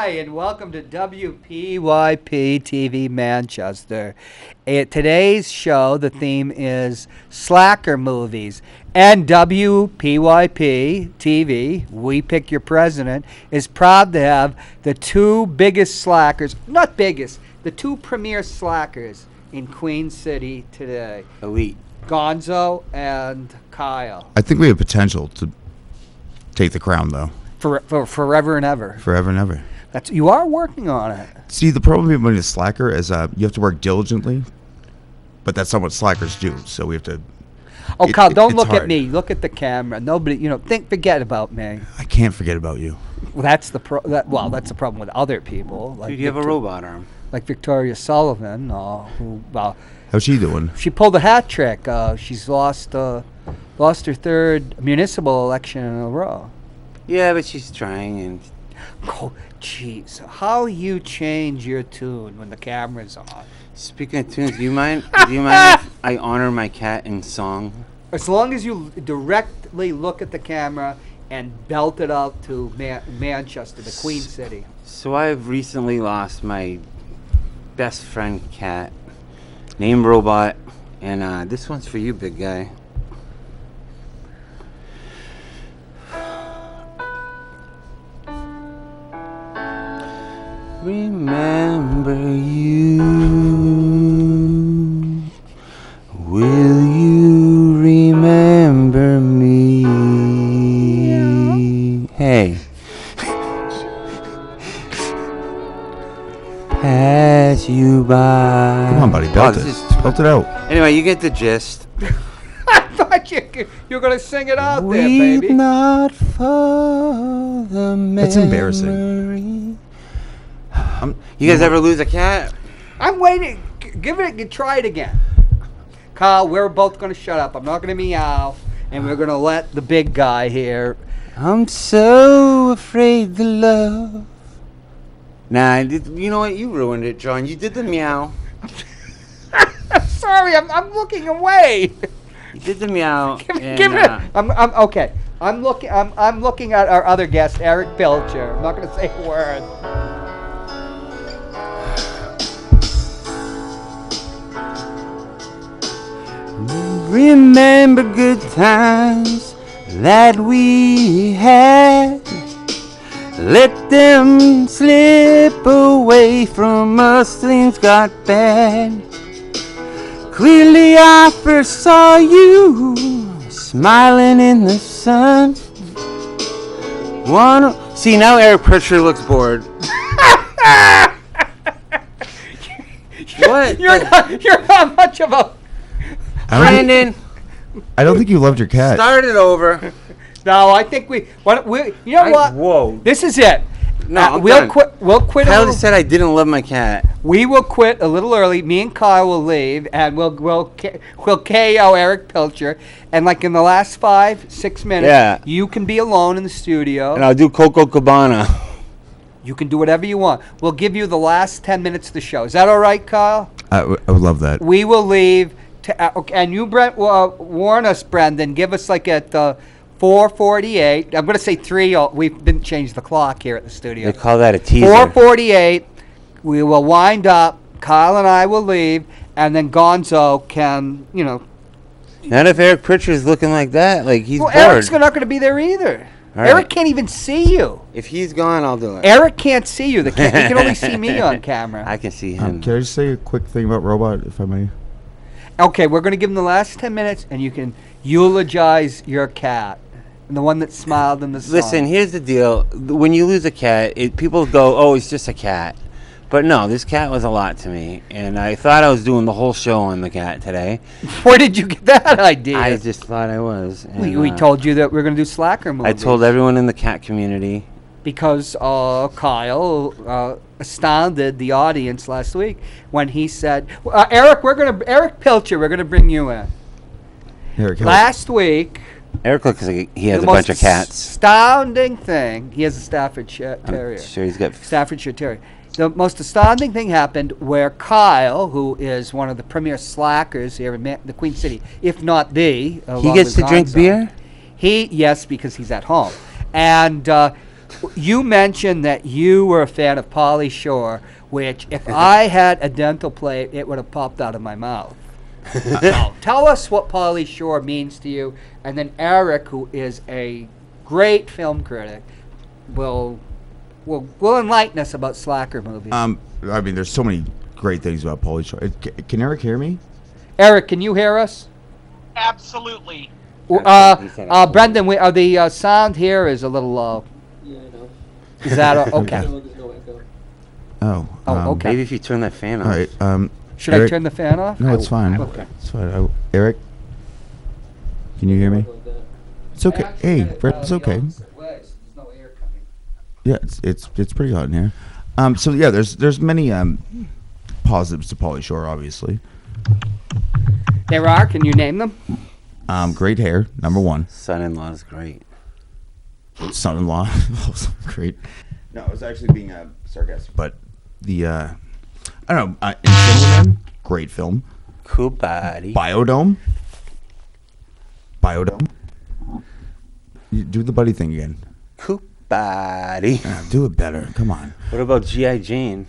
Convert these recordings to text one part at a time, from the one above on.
Hi, and welcome to WPYP TV Manchester. Today's show, the theme is slacker movies. And WPYP TV, We Pick Your President, is proud to have the two biggest slackers, not biggest, the two premier slackers in Queen City today. Elite. Gonzo and Kyle. I think we have potential to take the crown, though. For forever and ever. Forever and ever. You are working on it. See, the problem with being a slacker is you have to work diligently, but that's not what slackers do. So we have to. Oh, Kyle, don't it's look hard. at me. Look at the camera. Nobody, forget about me. I can't forget about you. Well, that's the problem with other people. Like Dude, you have a robot arm. Like Victoria Sullivan, How's she doing? she pulled a hat trick. She's lost her third municipal election in a row. Yeah, but she's trying and... Oh, jeez. How you change your tune when the camera's on? Speaking of tunes, do you mind if I honor my cat in song? As long as you directly look at the camera and belt it out to Manchester, the Queen City. So I've recently lost my best friend cat, named Robot, and this one's for you, big guy. Remember you. Will you remember me? Hey. Pass you by. Come on, buddy. Belt it. Belt it out. Anyway, you get the gist. I thought you were going to sing it out there, Weep baby. not for the memory. That's embarrassing. You guys ever lose a cat? I'm waiting. Try it again. Kyle, we're both going to shut up. I'm not going to meow, and we're going to let the big guy here. I'm so afraid to love. Nah, you know what? You ruined it, John. You did the meow. Sorry, I'm looking away. You did the meow. Give it. I'm okay. I'm looking at our other guest, Eric Pilcher. I'm not going to say a word. Remember good times that we had. Let them slip away from us, things got bad. Clearly I first saw you smiling in the sun. See, now Eric Pritchard looks bored. What? You're not much of a... Brandon, I don't think you loved your cat. start it over. No, I think we you know what? Whoa. This is it. No, I'm we'll done. quit. We'll quit. Kyle just said I didn't love my cat. We will quit a little early. Me and Kyle will leave, and we'll KO Eric Pilcher. And like in the last 5-6 minutes, Yeah. you can be alone in the studio. And I'll do Coco Cabana. You can do whatever you want. We'll give you the last 10 minutes of the show. Is that all right, Kyle? I would love that. We will leave. And you, Brent, warn us, Brendan. Give us like at 4:48. I'm going to say 3. We didn't change the clock here at the studio. They call that a teaser. 4:48. We will wind up. Kyle and I will leave, and then Gonzo can, Not if Eric Pritchard's looking like that. Like he's bored. Eric's not going to be there either. All right. Eric can't even see you. If he's gone, I'll do it. Eric can't see you. He can only see me on camera. I can see him. Can I just say a quick thing about Robot, if I may? Okay, we're going to give him the last 10 minutes, and you can eulogize your cat. And the one that smiled in the song. Listen, here's the deal. When you lose a cat, people go, oh, it's just a cat. But no, this cat was a lot to me. And I thought I was doing the whole show on the cat today. Where did you get that idea? I just thought I was. And, we told you that we're going to do slacker movies. I told everyone in the cat community. Because Kyle astounded the audience last week when he said, Eric Pilcher, we're going to bring you in. Eric, Last week... Eric looks like he has a bunch of cats. Astounding thing. He has a Staffordshire Terrier. I'm sure he's got... Staffordshire Terrier. The most astounding thing happened where Kyle, who is one of the premier slackers here in the Queen City, if not the... He gets to drink beer? Yes, because he's at home. And You mentioned that you were a fan of Pauly Shore, which if I had a dental plate, it would have popped out of my mouth. So, tell us what Pauly Shore means to you, and then Eric, who is a great film critic, will enlighten us about slacker movies. I mean, there's so many great things about Pauly Shore. Can Eric hear me? Eric, can you hear us? Absolutely. Brendan, the sound here is a little low. Yeah, I know. Is that okay? There's no echo. Oh. Okay. Maybe if you turn that fan off. All right. Should Eric, I turn the fan off? No, it's fine. Okay. It's fine. Eric, can you hear me? Like that. It's okay. Hey, Brett, it's okay. There's no air coming. Yeah, it's pretty hot in here. So yeah, there's many positives to Pauly Shore, obviously. There are. Can you name them? Great hair, number one. Son-in-law is great. Son-in-law, also great. No, I was actually being sarcastic, but the I don't know. Insane, great film. Cool body. Biodome. You do the buddy thing again. Cool body. Do it better. Come on. What about G.I. Jane?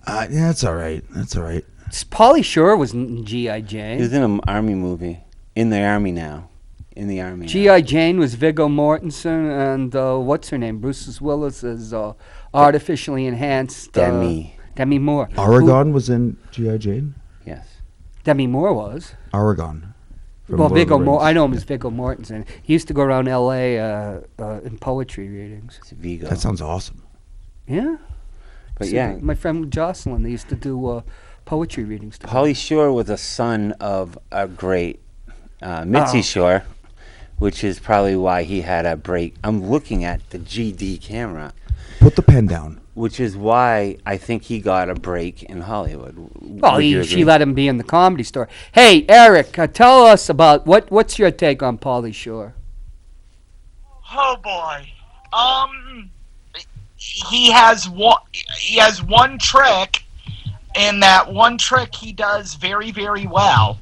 Yeah, that's all right. Pauly Shore was in G.I. Jane. He was in an army movie. In the army now. G.I. Jane was Viggo Mortensen and what's her name? Bruce Willis is artificially enhanced. Demi Moore. Aragon was in G.I. Jane? Yes. Demi Moore was. Aragon. from Well, Lord of the Viggo Moore. Rings. I know him as Viggo Mortensen. He used to go around L.A. In poetry readings. It's Vigo. That sounds awesome. Yeah. But See, yeah, my friend Jocelyn, they used to do poetry readings together. Pauly Shore was a son of a great Mitzi Shore, which is probably why he had a break. I'm looking at the GD camera, Put the pen down. which is why I think he got a break in Hollywood. Well, Would you she agree? let him be in the Comedy Store. Hey, Eric, tell us about what's your take on Pauly Shore? Oh boy. He has one trick, and that one trick he does very, very well.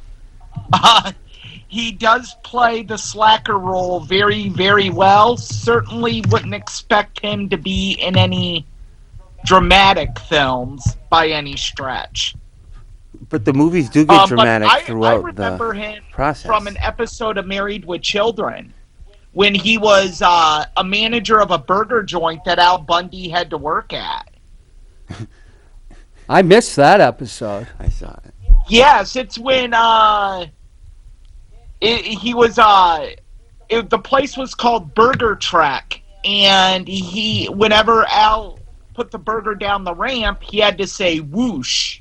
He does play the slacker role very, very well. Certainly wouldn't expect him to be in any dramatic films by any stretch. But the movies do get dramatic but I throughout remember the him process. from an episode of Married with Children, when he was a manager of a burger joint that Al Bundy had to work at. I missed that episode. I saw it. Yes, it's when he was the place was called Burger Trek, and whenever Al put the burger down the ramp, he had to say whoosh.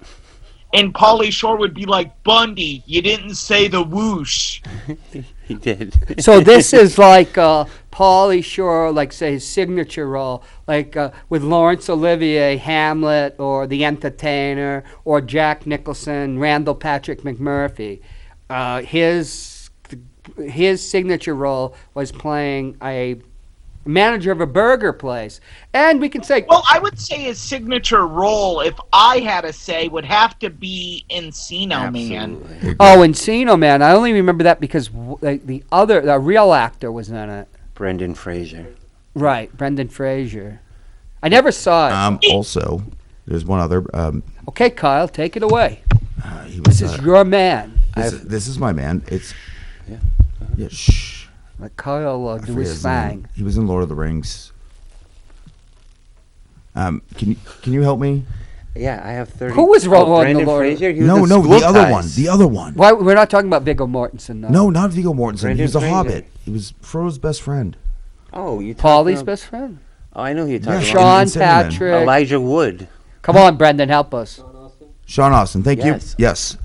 And Pauly Shore would be like, Bundy, you didn't say the whoosh. He did. So this is like Pauly Shore, like say his signature role, like with Laurence Olivier, Hamlet, or The Entertainer, or Jack Nicholson, Randall Patrick McMurphy. His signature role was playing a manager of a burger place, and we can say, Well, I would say his signature role, if I had to say, would have to be Encino Man. Absolutely. Encino Man. I only remember that because the real actor was in it. Brendan Fraser. Right, Brendan Fraser. I never saw it. Also, there's one other. Okay, Kyle, take it away. He was, This is your man. this is my man. It's Yeah. yeah. Shh. Let Kyle I do forget his his name. thing. He was in Lord of the Rings. Can you help me? Yeah, I have 30. Who was wrong on Brendan the Lord? Fraser? He was No, in no, School the other Ties. one. The other one. Why we're not talking about Viggo Mortensen? No. No, not Viggo Mortensen. Brendan he was a Fraser. Hobbit. He was Frodo's best friend. Oh, you Pauly's best friend. Oh, I know who you're Yeah, talking Sean about. Sean Insane Man. Patrick. Elijah Wood. Come on, Brendan, help us. Sean Austin. Sean Austin. Thank Yes. you. Yes.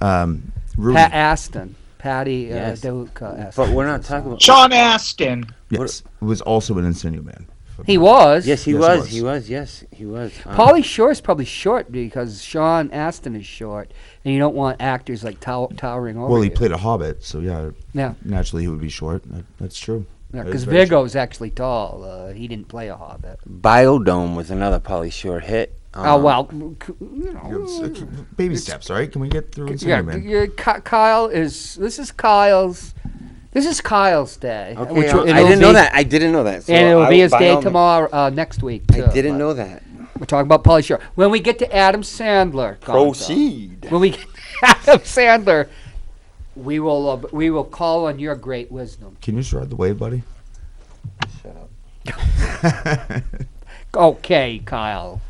Rudy. Pat Aston. Patty Yes. Duke Aston. But we're not talking about. Sean Astin. Yes. Was also an Encino Man. He was. Yes, he Yes, was. he He was. was. Yes, he was. Pauly Shore is probably short because Sean Aston is short, and you don't want actors like towering over Well, he you. played a Hobbit, so yeah, Yeah, naturally he would be short. That's true. That because is very Viggo is actually tall. He didn't play a hobbit. Biodome was another Pauly Shore hit. Oh well, true. Baby steps, all right? Can we get through Encino yeah. Man? Kyle is. This is Kyle's This is Kyle's day. Okay, it'll I didn't know be- that. I didn't know that. So And it'll be his by day all means- tomorrow, next week, too. I didn't but know that. We're talking about Pauly Shore. When we get to Adam Sandler, Gonzo, Proceed. when we get to Adam Sandler, we will call on your great wisdom. Can you just ride the wave, buddy? Shut up. Okay, Kyle.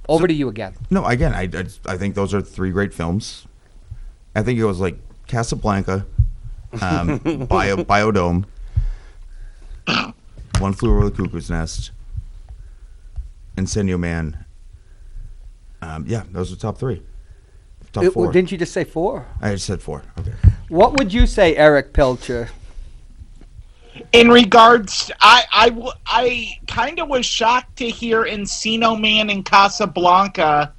Over to you again. No, again, I think those are three great films. I think it was like Casablanca, Biodome, One Flew Over the Cuckoo's Nest, Encino Man. Yeah, those are top three. Top four. Didn't you just say 4? I just said 4. Okay. What would you say, Eric Pilcher? In regards, I kind of was shocked to hear Encino Man and Casablanca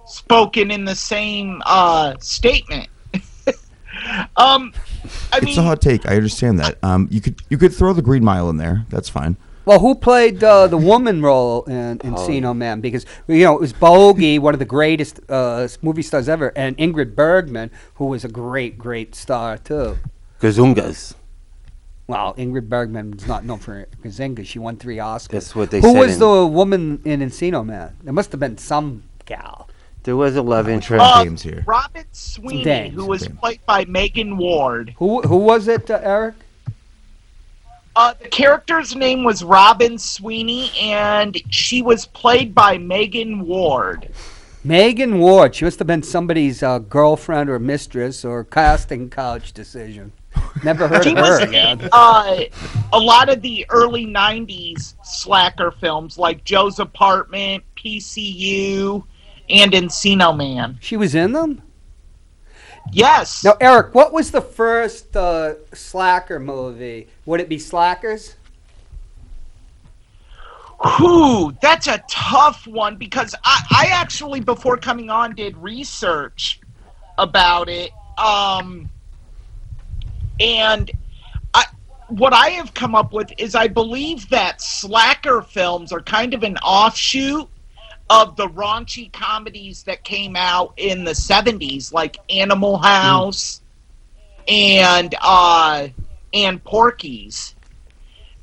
spoken in the same statement. It's a hot take. I understand that. You could throw the Green Mile in there. That's fine. Well, who played the woman role in Encino Man? Because, it was Bogey, one of the greatest movie stars ever, and Ingrid Bergman, who was a great, great star, too. Gazungas. Well, Ingrid Bergman is not known for Gazinga. She won 3 Oscars. That's what they Who said. was the woman in Encino Man? There must have been some gal. There was a love interest. James here. Robin Sweeney, Dames. who was Dames. played by Megan Ward. Who was it, Eric? The character's name was Robin Sweeney, and she was played by Megan Ward. Megan Ward. She must have been somebody's girlfriend or mistress or casting couch decision. Never heard She of was her in again. a lot of the early 90s slacker films, like Joe's Apartment, PCU, and Encino Man. She was in them? Yes. Now, Eric, what was the first Slacker movie? Would it be Slackers? Whew, that's a tough one, because I actually, before coming on, did research about it. And what I have come up with is I believe that slacker films are kind of an offshoot of the raunchy comedies that came out in the 70s, like Animal House and Porky's.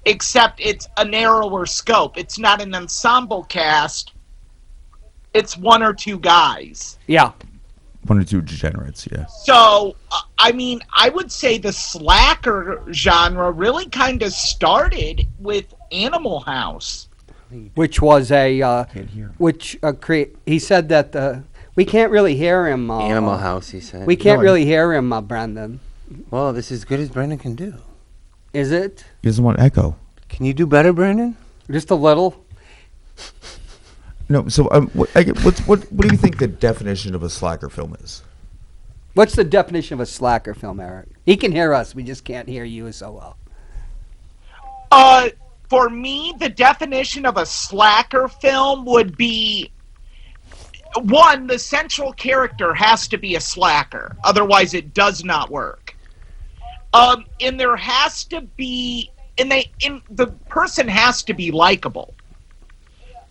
Except it's a narrower scope. It's not an ensemble cast. It's 1 or 2 guys. Yeah. 1 or 2 degenerates, yeah. So, I would say the slacker genre really kind of started with Animal House. Which was he said that we can't really hear him. Animal House, he said. We can't really hear him, Brendan. Well, this is as good as Brendan can do. Is it? He doesn't want echo. Can you do better, Brendan? Just a little? No, so what do you think the definition of a slacker film is? What's the definition of a slacker film, Eric? He can hear us. We just can't hear you so well. For me, the definition of a slacker film would be, 1, the central character has to be a slacker. Otherwise, it does not work. And there has to be, the person has to be likable.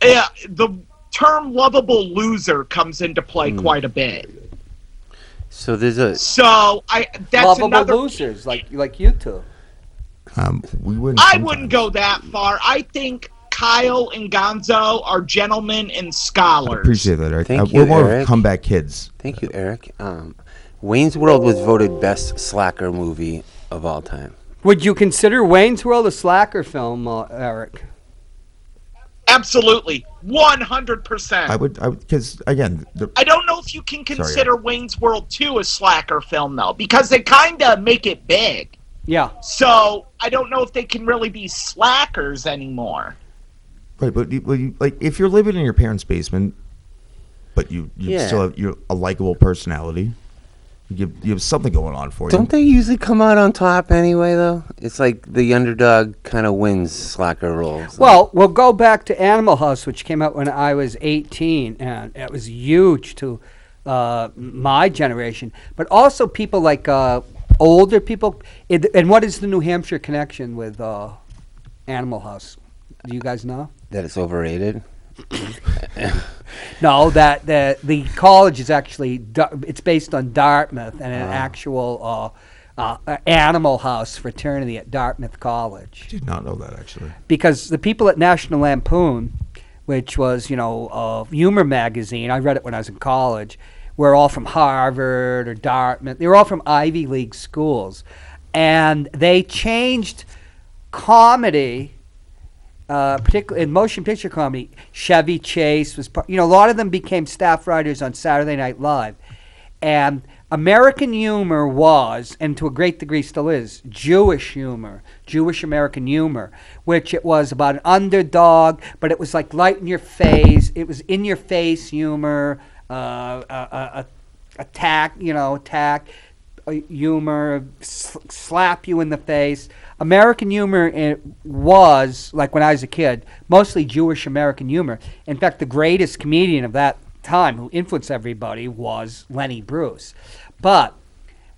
The term lovable loser comes into play quite a bit. So there's a... That's Lovable another... losers, like you two. We wouldn't. I wouldn't go that far. I think Kyle and Gonzo are gentlemen and scholars. I appreciate that, Eric. Thank We're you, more Eric. comeback kids. Thank you, Eric. Wayne's World was voted best slacker movie of all time. Would you consider Wayne's World a slacker film, Eric? Absolutely. 100%. I would, because again, I don't know if you can consider Wayne's World 2 a slacker film, though, because they kind of make it big. Yeah. So I don't know if they can really be slackers anymore. right, but like if you're living in your parents' basement, but you Yeah. still have a likable personality, you have something going on for you. Don't they usually come out on top anyway, though? It's like the underdog kind of wins slacker roles. Well, we'll go back to Animal House, which came out when I was 18, and it was huge to my generation. But also people like older people. And what is the New Hampshire connection with Animal House? Do you guys know? That it's overrated. No, that the college is actually it's based on Dartmouth and an actual Animal House fraternity at Dartmouth College. I did not know that, actually. Because the people at National Lampoon, which was, a humor magazine, I read it when I was in college, were all from Harvard or Dartmouth. They were all from Ivy League schools. And they changed comedy, particularly in motion picture comedy. Chevy Chase was a lot of them became staff writers on Saturday Night Live. And American humor was, and to a great degree still is, Jewish humor, Jewish American humor, which it was about an underdog, but it was like light in your face. It was in your face humor, attack, humor, slap you in the face. American humor was, like when I was a kid, mostly Jewish American humor. In fact, the greatest comedian of that time who influenced everybody was Lenny Bruce. But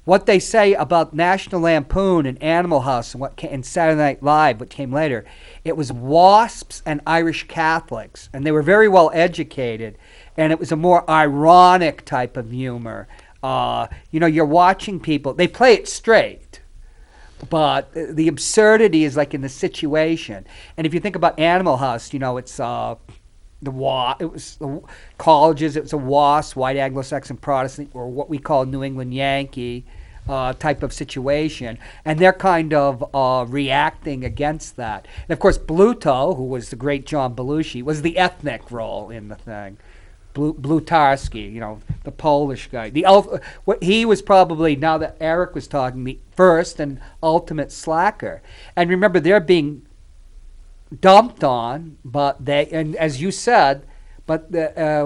what they say about National Lampoon and Animal House and Saturday Night Live, what came later, it was WASPs and Irish Catholics, and they were very well educated, and it was a more ironic type of humor. You're watching people, they play it straight, but the absurdity is like in the situation. And if you think about Animal House, it's it was the colleges. It was a WASP, white Anglo-Saxon Protestant, or what we call New England Yankee type of situation, and they're kind of reacting against that. And of course, Bluto, who was the great John Belushi, was the ethnic role in the thing. Blutarski, the Polish guy. He was probably, now that Eric was talking, the first and ultimate slacker. And remember, they're being dumped on, but and as you said, but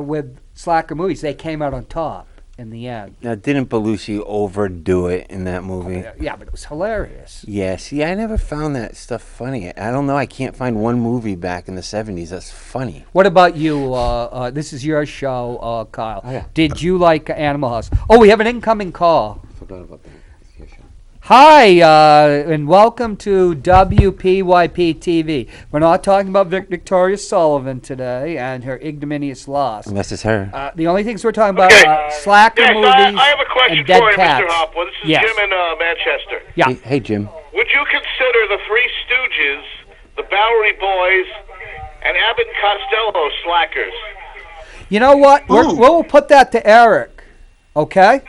with slacker movies, they came out on top in the end. Now, didn't Belushi overdo it in that movie? Yeah, but it was hilarious. Yeah, see, I never found that stuff funny. I don't know, I can't find one movie back in the 70s that's funny. What about you? This is your show, Kyle. Oh, yeah. Did you like Animal House? Oh, we have an incoming call. I forgot about that. It's your show. Hi, and welcome to WPYP TV. We're not talking about Victoria Sullivan today and her ignominious loss. Unless it's her. The only things we're talking about are slacker Yes, movies I have a question and dead for you, cats. Mr. Hopwell. This is Yes. Jim in Manchester. Yeah. Hey, Jim. Would you consider the Three Stooges, the Bowery Boys, and Abbott and Costello slackers? You know what? We'll put that to Eric, okay?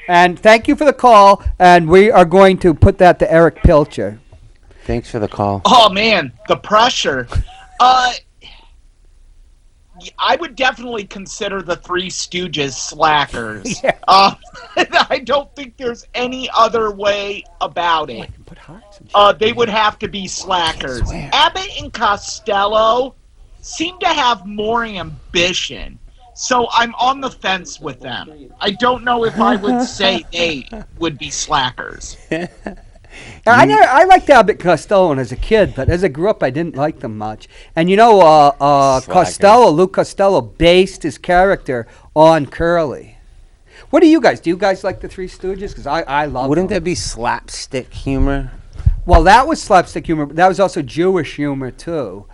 And thank you for the call, and we are going to put that to Eric Pilcher. Thanks for the call. Oh, man, the pressure. I would definitely consider the Three Stooges slackers. Yeah. I don't think there's any other way about it. Put hearts and shit. They would have to be slackers. Abbott and Costello seem to have more ambition. So I'm on the fence with them. I don't know if I would say they would be slackers. I liked Abbott Costello as a kid, but as I grew up, I didn't like them much. And Luke Costello based his character on Curly. What do you guys? Do you guys like the Three Stooges? Because I love Wouldn't them. that be slapstick humor? Well, that was slapstick humor, but that was also Jewish humor, too.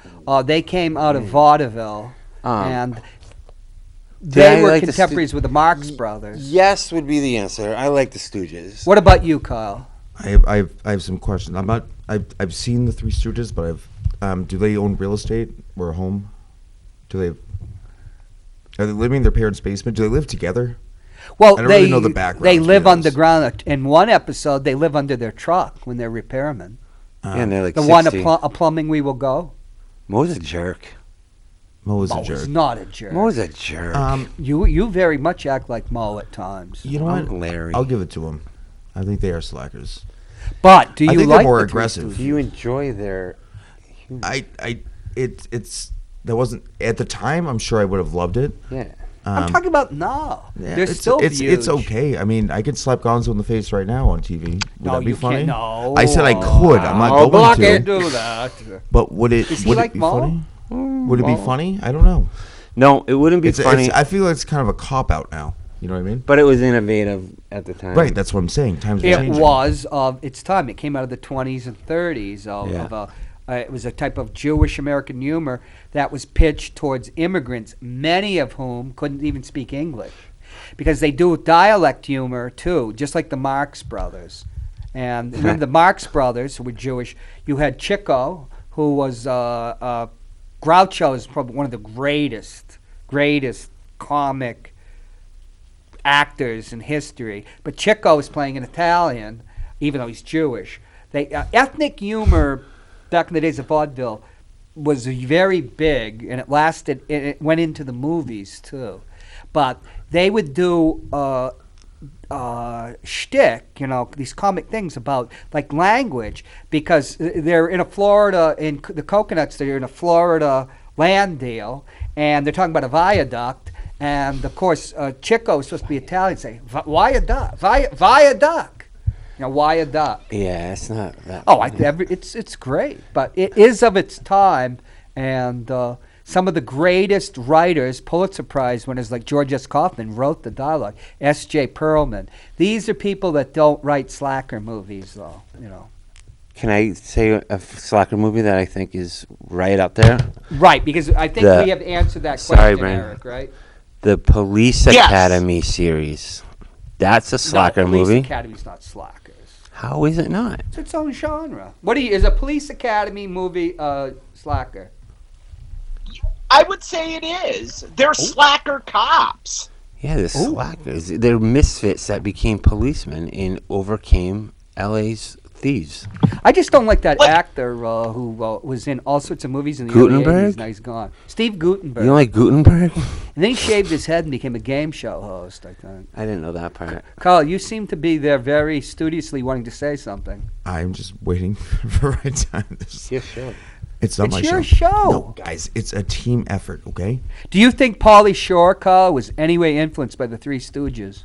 They came out of vaudeville, and they were contemporaries with the Marx Brothers. Yes would be the answer. I like the Stooges. What about you, Kyle? I have some questions. I've seen the Three Stooges, but do they own real estate or a home? Are they living in their parents' basement? Do they live together? Well, I don't really know the background, they to be live honest. underground. In one episode, they live under their truck when they're repairmen. And they're like The 60. one, a plumbing we will go. Mo's a jerk. Mo is a Mo jerk. is not a jerk. Mo's a jerk. You very much act like Mo at times. You know what? Larry. I'll give it to them. I think they are slackers. But do I you think like they're more the Three aggressive. Do you enjoy their humor? That wasn't at the time. I'm sure I would have loved it. Yeah. I'm talking about now. Yeah, They're still it's huge. okay. I mean, I could slap Gonzo in the face right now on TV. Would No, that be you funny? can't. No. I said I could. I'm not Oh, going to. can't do that. But would it? Is he would like it be Mo? funny? Would it be funny? I don't know. No, it wouldn't be funny. I feel like it's kind of a cop out now. You know what I mean? But it was innovative at the time. Right. That's what I'm saying. Times are It changing. was of its time. It came out of the 20s and 30s. It was a type of Jewish American humor that was pitched towards immigrants, many of whom couldn't even speak English. because they do dialect humor too, just like the Marx Brothers. And remember the Marx Brothers, who were Jewish. You had Chico, who was Groucho is probably one of the greatest comic actors in history. But Chico is playing an Italian, even though he's Jewish. Ethnic humor back in the days of vaudeville was very big, and it lasted. It went into the movies too, but they would do shtick, these comic things about like language, because they're in a Florida, in the Coconuts, they're in a Florida land deal, and they're talking about a viaduct, and of course Chico is supposed to be Italian, say viaduct, viaduct, viaduct. Yeah, it's not that. Oh, it's great, but it is of its time, and some of the greatest writers, Pulitzer Prize winners like George S. Kaufman, wrote the dialogue. S.J. Perlman. These are people that don't write slacker movies, though. Can I say a slacker movie that I think is right up there? Right, because I think we have answered that question, Brandon. Eric, right? The Police Academy series. That's a slacker movie. Police Academy's not slackers. How is it not? It's its own genre. Is a Police Academy movie slacker? I would say it is. They're slacker cops. Yeah, they're slackers. They're misfits that became policemen and overcame LA's thieves. I just don't like that actor who was in all sorts of movies in the early 80s. Now he's gone. Steve Guttenberg. You don't like Gutenberg? And then he shaved his head and became a game show host, I think. I didn't know that part. Carl, you seem to be there very studiously wanting to say something. I'm just waiting for the right time. Yeah, sure. It's not It's my your show. show. No, guys, it's a team effort, okay? Do you think Pauly Shore, Carl, was any way influenced by the Three Stooges?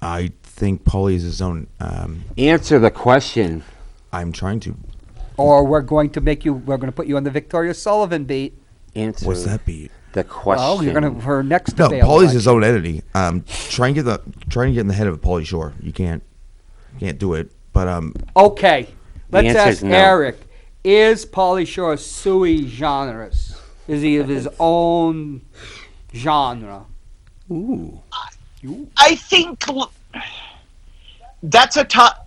I think Paulie is his own. Answer the question. I'm trying to. Or we're going to put you on the Victoria Sullivan beat. Answer What's that beat? the question. Well, you're going to her next No, debate. Paulie's his own entity. Trying to get in the head of Pauly Shore. You can't do it. But Okay, let's answer ask is no. Eric. Is Pauly Shore sui generis? Is he of his own genre? Ooh. I think that's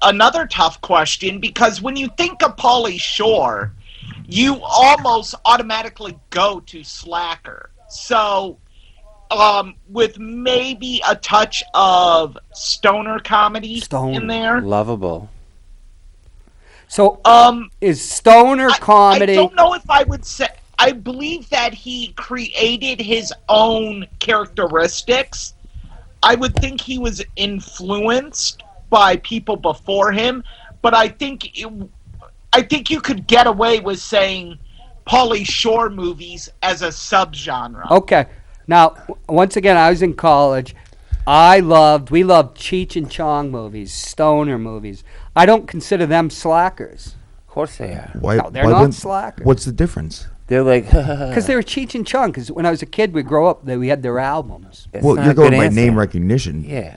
another tough question, because when you think of Pauly Shore, you almost automatically go to slacker. So, with maybe a touch of stoner comedy in there. Lovable. So, is stoner comedy? I don't know if I would say. I believe that he created his own characteristics. I would think he was influenced by people before him, but I think you could get away with saying Pauly Shore movies as a subgenre. Okay. Now, once again, I was in college. We loved Cheech and Chong movies, stoner movies. I don't consider them slackers. Of course they are. why? No, they're why not wouldn't- slackers. What's the difference? They're like, Because they were Cheech and Chong. Because when I was a kid, we'd grow up, we had their albums. That's Well, not you're a going good by answer. name recognition. Yeah.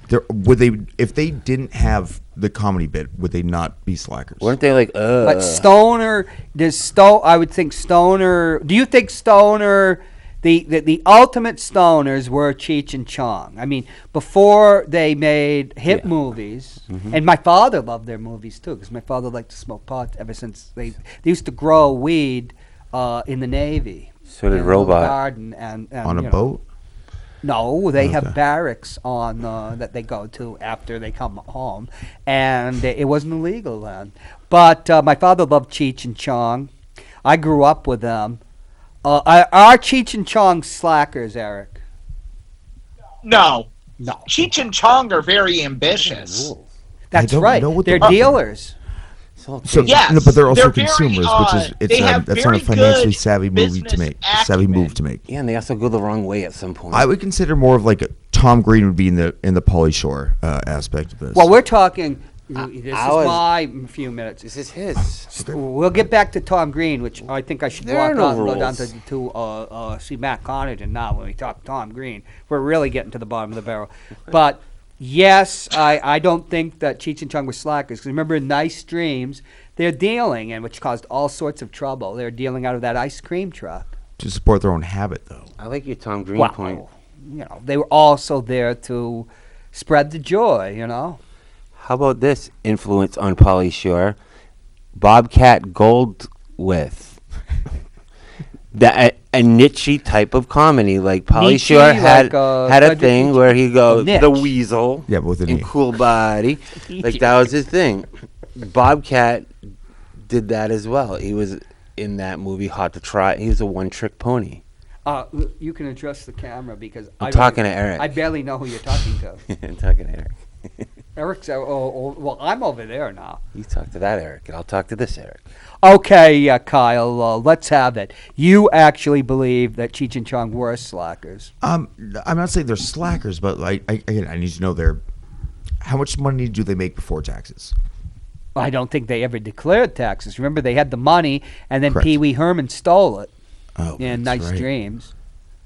If they didn't have the comedy bit, would they not be slackers? Weren't they like, But stoner, I would think stoner. Do you think stoner? The ultimate stoners were Cheech and Chong. I mean, before they made hit movies, and my father loved their movies too, because my father liked to smoke pot ever since they used to grow weed in the Navy. So did in a Robot. garden and on a you know. boat? No, they have Okay. barracks on that they go to after they come home, and it wasn't illegal then. But my father loved Cheech and Chong. I grew up with them. Are Cheech and Chong slackers, Eric? No. No. Cheech and Chong are very ambitious. That's don't right. know what They're they're- dealers. So, Yes, no, but they're also they're very, consumers, which is they have that's not a very financially good savvy movie to business make. Savvy acumen. move to make. Yeah, and they also go the wrong way at some point. I would consider more of like a Tom Green would be in the Pauly Shore aspect of this. Well, we're talking. This I is was- my few minutes. This is his. We'll get back to Tom Green, which I think I should There walk are no out and go down rules. to see Matt Connaughton now when we talk Tom Green. We're really getting to the bottom of the barrel. But yes, I don't think that Cheech and Chong were slackers. Because remember, in Nice Dreams, they're dealing, and which caused all sorts of trouble. They're dealing out of that ice cream truck. to support their own habit, though. I like your Tom Green Wow. point. they were also there to spread the joy, How about this influence on Pauly Shore? Bobcat Goldthwait. A niche type of comedy, like Pauly Niche, Shore had like, a thing where he goes niche. the weasel, Yeah, but with an and E. cool body, like that was his thing. Bobcat did that as well. He was in that movie Hot to Trot. He was a one-trick pony. You can address the camera because I'm talking to Eric. I barely know who you're talking to. I'm talking to Eric. Eric's well, I'm over there now. You talk to that Eric, and I'll talk to this Eric. Okay, Kyle, let's have it. You actually believe that Cheech and Chong were slackers. I'm not saying they're slackers, but I need to know how much money do they make before taxes? I don't think they ever declared taxes. Remember, they had the money, and then Correct. Pee Wee Herman stole it in that's Nice right. Dreams.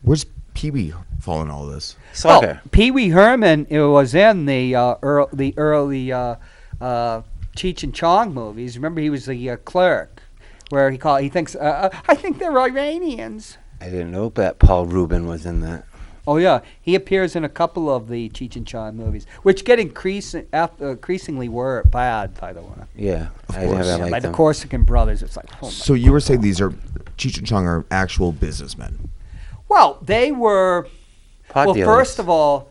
Where's Pee Wee fall in all this? Slacker. Well, Pee Wee Herman was in the early Cheech and Chong movies. Remember, he was the clerk, where he thinks I think they're Iranians. I didn't know that Paul Rubin was in that. Oh yeah, he appears in a couple of the Cheech and Chong movies, which get increasingly were bad, by the way. Yeah, I course. never By liked the them. Corsican brothers, it's like. Oh my So you were saying these are Cheech and Chong are actual businessmen? Well, they were. Pot Well, dealers. first of all,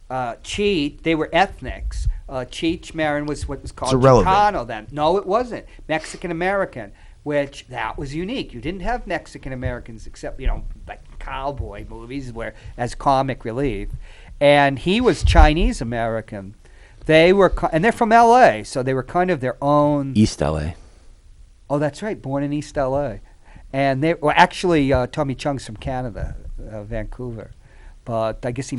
Cheech, they were ethnics. Cheech Marin was what was called It's irrelevant. Chicano then. No, it wasn't. Mexican American, which that was unique. You didn't have Mexican Americans except, like cowboy movies where as comic relief. And he was Chinese American. They were, and they're from L.A., so they were kind of their own. East LA. Oh, that's right, born in East L.A. And they were actually Tommy Chung's from Canada, Vancouver. But I guess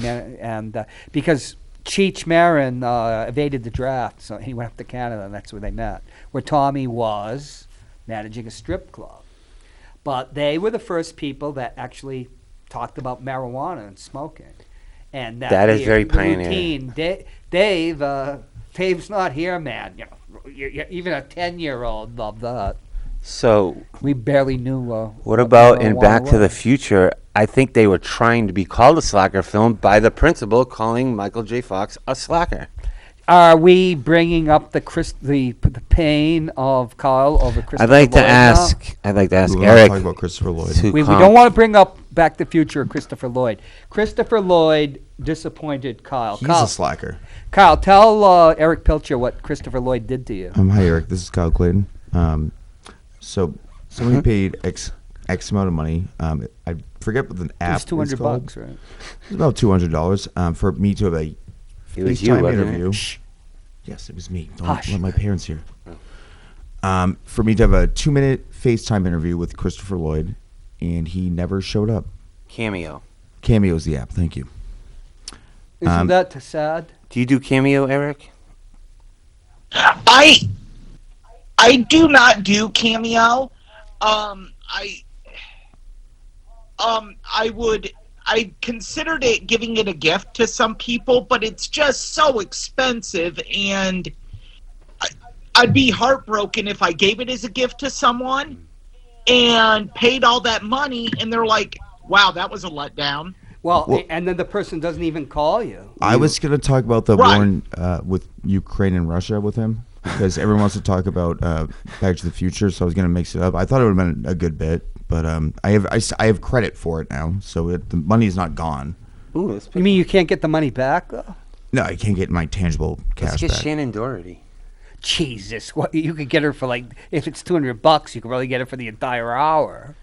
because Cheech Marin evaded the draft, so he went up to Canada, and that's where they met, where Tommy was managing a strip club. But they were the first people that actually talked about marijuana and smoking. And That is very the pioneering. routine. Dave's not here, man. Even a 10-year-old loved that. So, We barely knew. what about in marijuana Back to the was. Future? I think they were trying to be called a slacker film by the principal calling Michael J. Fox a slacker. Are we bringing up the pain of Kyle over Christopher I'd like to Lloyd now? ask We want to Eric. talk about Christopher Lloyd. to We com- don't want to bring up Back to the Future of Christopher Lloyd. Christopher Lloyd disappointed Kyle. He's a slacker. Kyle, tell Eric Pilcher what Christopher Lloyd did to you. Hi Eric, this is Kyle Clayton. So somebody paid X amount of money. I forget what the app It was was called. $200, right? It was about $200 for me to have a It was you, FaceTime wasn't interview. it? Shh. Yes, it was me. Don't Hush. let my parents hear. For me to have a 2-minute FaceTime interview with Christopher Lloyd, and he never showed up. Cameo. Cameo's the app. Thank you. Isn't that sad? Do you do Cameo, Eric? I do not do Cameo. I considered giving it a gift to some people, but it's just so expensive, and I'd be heartbroken if I gave it as a gift to someone and paid all that money, and they're like, "Wow, that was a letdown." Well, and then the person doesn't even call you. I was going to talk about the Right. war with Ukraine and Russia with him because everyone wants to talk about Back to the Future, so I was going to mix it up. I thought it would have been a good bit, but I have credit for it now, so the money is not gone. Ooh, let's You mean you can't get the money back, though? No, I can't get my tangible cash get back. Shannon Doherty. Jesus, what you could get her for if it's $200, you could probably get her for the entire hour.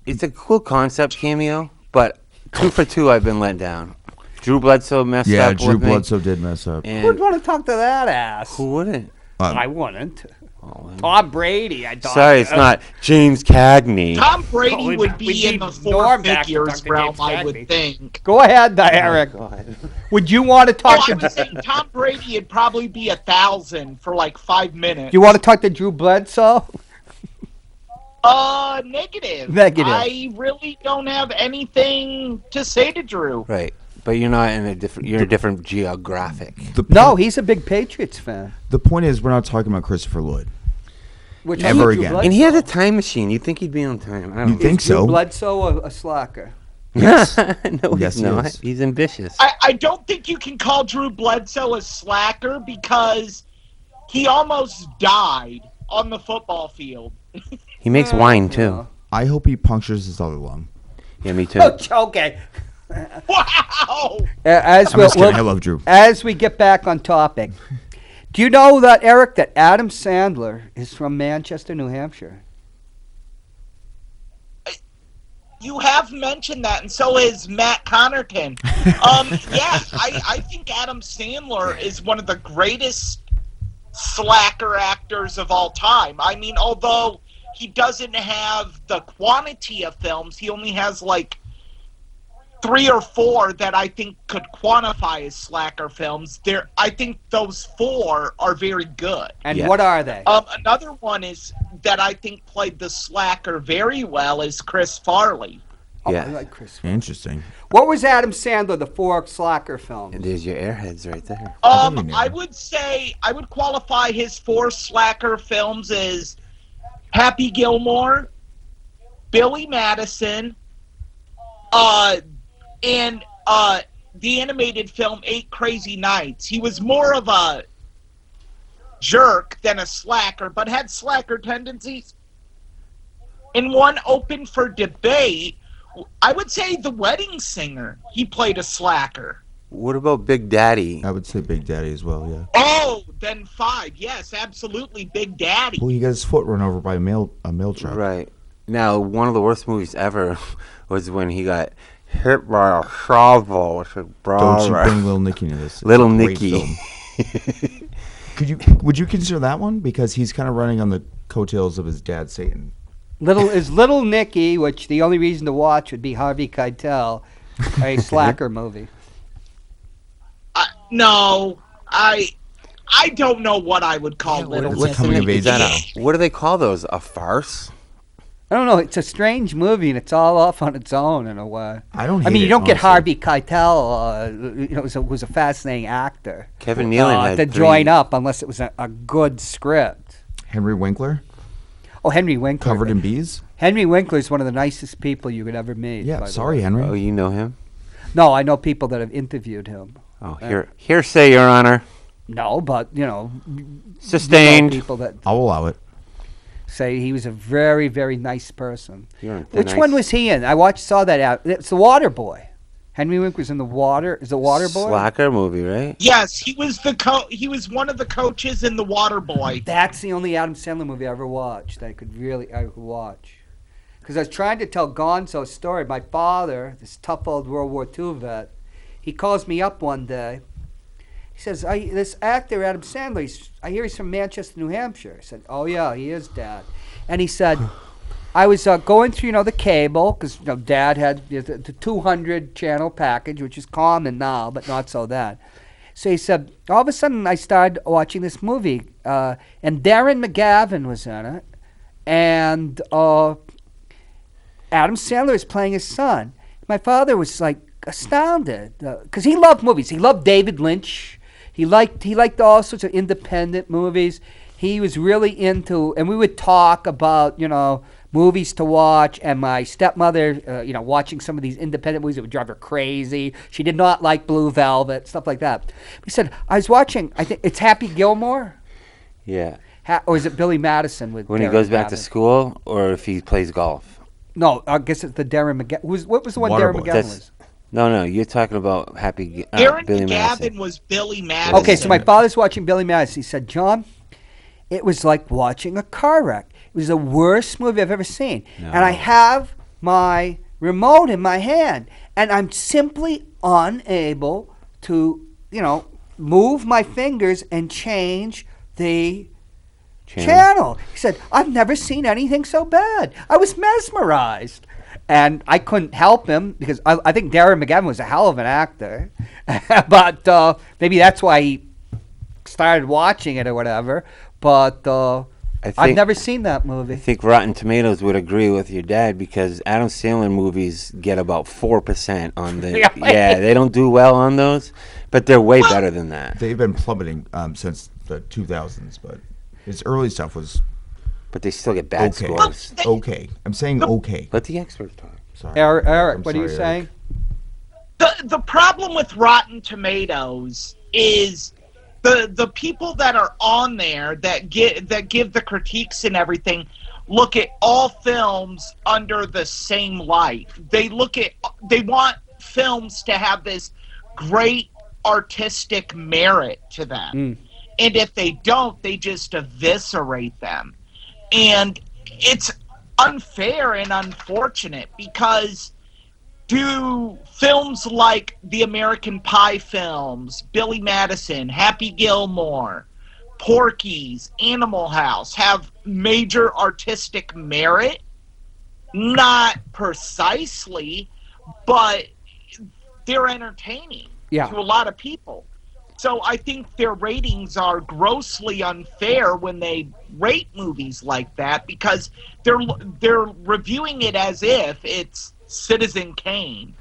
It's a cool concept, Cameo, but 2 for 2 I've been let down. Drew Bledsoe messed Yeah, up Drew with me. Bledsoe did mess up. Who'd And want to talk to that ass? who wouldn't? I wouldn't. Oh, Tom Brady, I thought. sorry, it's not James Cagney. Tom Brady Oh, would we be in need the Norm back to figures talk to realm, James I Cagney. would think. Go ahead, Eric. God. Would you want to Oh, talk I'm to? saying Tom Brady would probably be 1,000 for like 5 minutes. You want to talk to Drew Bledsoe? Negative. Negative. I really don't have anything to say to Drew. Right, but you're not in a different. You're a different geographic. No, he's a big Patriots fan. The point is, we're not talking about Christopher Lloyd. Which Ever Drew again. Bledsoe. And he had a time machine. You'd think he'd be on time. I don't You know. think Drew so? Bledsoe a slacker? No, Yes, he's he not. is. He's ambitious. I don't think you can call Drew Bledsoe a slacker because he almost died on the football field. He makes wine too. I hope he punctures his other lung. Yeah, me too. Okay. Wow! As I'm just kidding. I love Drew. as we get back on topic, do you know that, Eric, that Adam Sandler is from Manchester, New Hampshire? You have mentioned that, and so is Matt Connerton. Yeah, I think Adam Sandler is one of the greatest slacker actors of all time. I mean, although he doesn't have the quantity of films, he only has like 3 or 4 that I think could quantify as slacker films. I think those 4 are very good. And Yeah. what are they? Another one is that I think played the slacker very well is Chris Farley. Oh, Yeah. I like Chris. Interesting. What was Adam Sandler, the 4 slacker films? And there's your airheads right there. I would say I would qualify his 4 slacker films as Happy Gilmore, Billy Madison, and the animated film 8 Crazy Nights. He was more of a jerk than a slacker, but had slacker tendencies. In one open for debate, I would say The Wedding Singer. He played a slacker. What about Big Daddy? I would say Big Daddy as well, yeah. Oh, then 5. Yes, absolutely, Big Daddy. Well, he got his foot run over by a mail truck. Right. Now, one of the worst movies ever was when he got hit by a shovel. It's a Don't you bring Little Nicky into this. It's Little a great Nicky. film. Would you consider that one? Because he's kind of running on the coattails of his dad, Satan. Little Nicky, which the only reason to watch would be Harvey Keitel, a slacker movie. No, I don't know what I would call Little It's a coming of age Nicky. film. What do they call those? A farce? I don't know. It's a strange movie, and it's all off on its own in a way. I don't. I mean, hate you it, don't get honestly. Harvey Keitel. Was a fascinating actor. Kevin Nealon had to 3. join up unless it was a good script. Henry Winkler, Oh, Henry Winkler. covered in bees. Henry Winkler is one of the nicest people you could ever meet. Yeah, by the sorry, way. Henry. Oh, you know him? No, I know people that have interviewed him. Oh, hearsay, Your Honor. No, but you know Sustained. people that I'll allow it. say he was a very, very nice person. You're on thin Which one ice. was he in? Saw that out. It's The Water Boy. Henry Winkler's in The Water. Is The Water Boy? Slacker movie, right? Yes, he was he was one of the coaches in The Waterboy. That's the only Adam Sandler movie I ever watched that I could watch. Because I was trying to tell Gonzo's story. My father, this tough old World War II vet, he calls me up one day. He says, this actor, Adam Sandler, I hear he's from Manchester, New Hampshire. I said, oh, yeah, he is, Dad. And he said, I was going through, the cable, because, Dad had the 200-channel package, which is common now, but not so then. So he said, all of a sudden, I started watching this movie, and Darren McGavin was in it, and Adam Sandler is playing his son. My father was, astounded, because he loved movies. He loved David Lynch. He liked all sorts of independent movies. He was really into, and we would talk about, movies to watch, and my stepmother, watching some of these independent movies that would drive her crazy. She did not like Blue Velvet, stuff like that. He said, I was watching, I think it's Happy Gilmore, Yeah. or is it Billy Madison with When he Darren goes back to McGavin? school, or if he plays golf. No, I guess it's the Darren McGavin. What was the one Waterboy. Darren McGavin That's- was? No, you're talking about Darren Billy McGavin Madison. was Billy Madison. Okay, so my father's watching Billy Madison. He said, John, it was like watching a car wreck. It was the worst movie I've ever seen. No. And I have my remote in my hand, and I'm simply unable to, move my fingers and change the channel. He said, I've never seen anything so bad. I was mesmerized. And I couldn't help him because I think Darren McGavin was a hell of an actor. But maybe that's why he started watching it or whatever. But I've never seen that movie. I think Rotten Tomatoes would agree with your dad because Adam Sandler movies get about 4% on the. Really? Yeah, they don't do well on those, but they're way better than that. They've been plummeting since the 2000s, but his early stuff was But they still get bad okay. scores. Okay. I'm saying okay. Let the experts talk. Sorry, Eric, I'm what are you sorry, saying? The problem with Rotten Tomatoes is the people that are on there that give the critiques and everything look at all films under the same light. They want films to have this great artistic merit to them. And if they don't, they just eviscerate them. And it's unfair and unfortunate because do films like the American Pie films, Billy Madison, Happy Gilmore, Porky's, Animal House have major artistic merit? Not precisely, but they're entertaining to a lot of people. So I think their ratings are grossly unfair when they rate movies like that because they're reviewing it as if it's Citizen Kane,